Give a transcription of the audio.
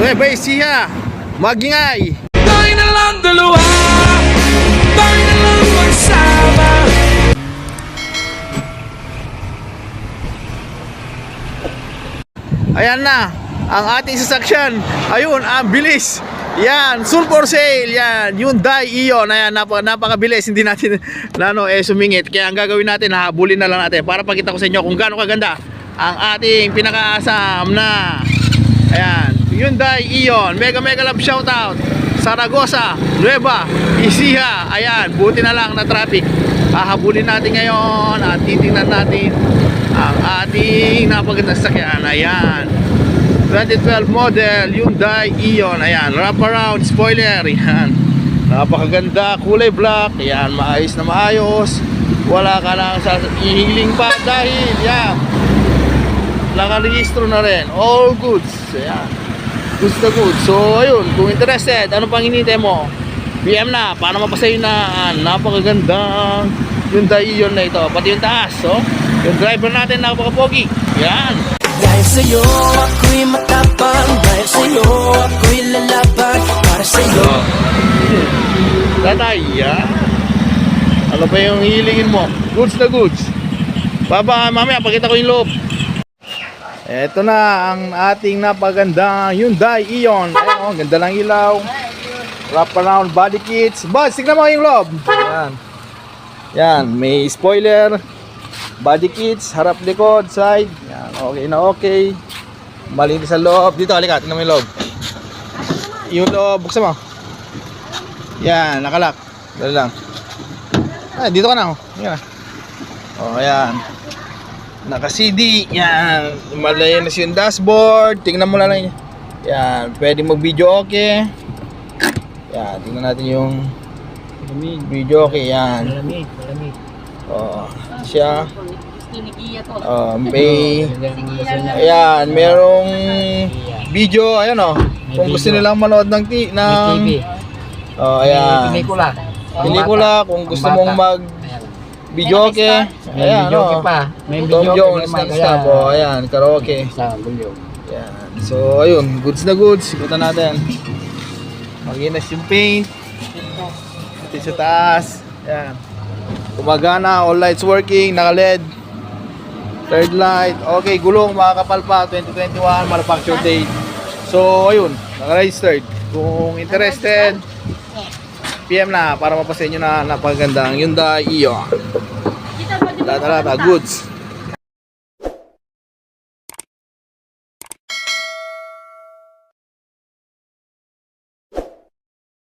Nueva Ecija, Magingay. Tayo na lang dalawa, tayo na lang magsama. Ayan na ang ating sasakyan. Ayun, ang bilis. Yan, sold for sale. Yan, Hyundai Ion. Ayan, napakabilis. Hindi natin sumingit. Kaya ang gagawin natin, hahabulin na lang natin para pakita ko sa inyo kung gaano kaganda ang ating pinakaasam na ayan, Hyundai Ion. Mega love shoutout Saragosa, Nueva Ecija. Ayan, buti na lang na traffic. Hahabulin natin ngayon at titingnan natin ang ating napagandang sasakyan. Ayan, 2012 model Hyundai Ion. Ayan, wraparound spoiler. Ayan, napakaganda, kulay black. Ayan, maayos na maayos. Wala ka lang sa ihiling pa dahil yan, nakarehistro na rin. All goods. Ayan, goods na goods. So ayun, kung interested, ano pang hinihintay mo? PM na para mapasayo na napakagandang Hyundai Ion na ito. Pati yung taas, oh. Yung driver natin napaka-pogi. Yan. Dahil sa'yo ako'y matapang, dahil sa'yo ako'y lalaban, para sa'yo. Tatay, yan. Ano pa yung hihilingin mo? Goods na goods. Baba, mamaya pakita ko yung loob. Eto na ang ating napagandang Hyundai Ion. Ayun, oh, ganda ng ilaw. Wraparound body kits. Boss, tignan mo yung loob. Yan. Yan, may spoiler, body kits, harap, likod, side. Yan, okay na okay. Malinis sa loob. Dito, halika, tingnan mo yung loob. Yung loob, buksan mo. Yan, nakalak. Dali lang. Ay, dito ka na, oh. Yan. Oh, ayan. Naka-CD. Yan. Malinis yung dashboard. Tingnan mo lang. Yan, pwede mag-video okay. Yan, tingnan natin yung video okay. Yan. Oh, siya. May ayan, merong video, ayan oh. Kung gusto nilang manood ng oh, ayan. Pelikula, kung gusto mong mag video okay. Ayan oh. May Tom video Jones non-stop. Oh, ayan, karaoke. Ayan. So, ayun, goods na goods. Ikutan natin. Maginas yung paint. Ito sa taas. Ayan. Gumagana, all lights working, naka-LED. Third light. Okay, gulong makakapal pa, 2021, manufacture date. So, ayun, naka-registered. Kung interested, PM na para mapasin nyo na napagandang Hyundai Ion. Lata-lata, goods.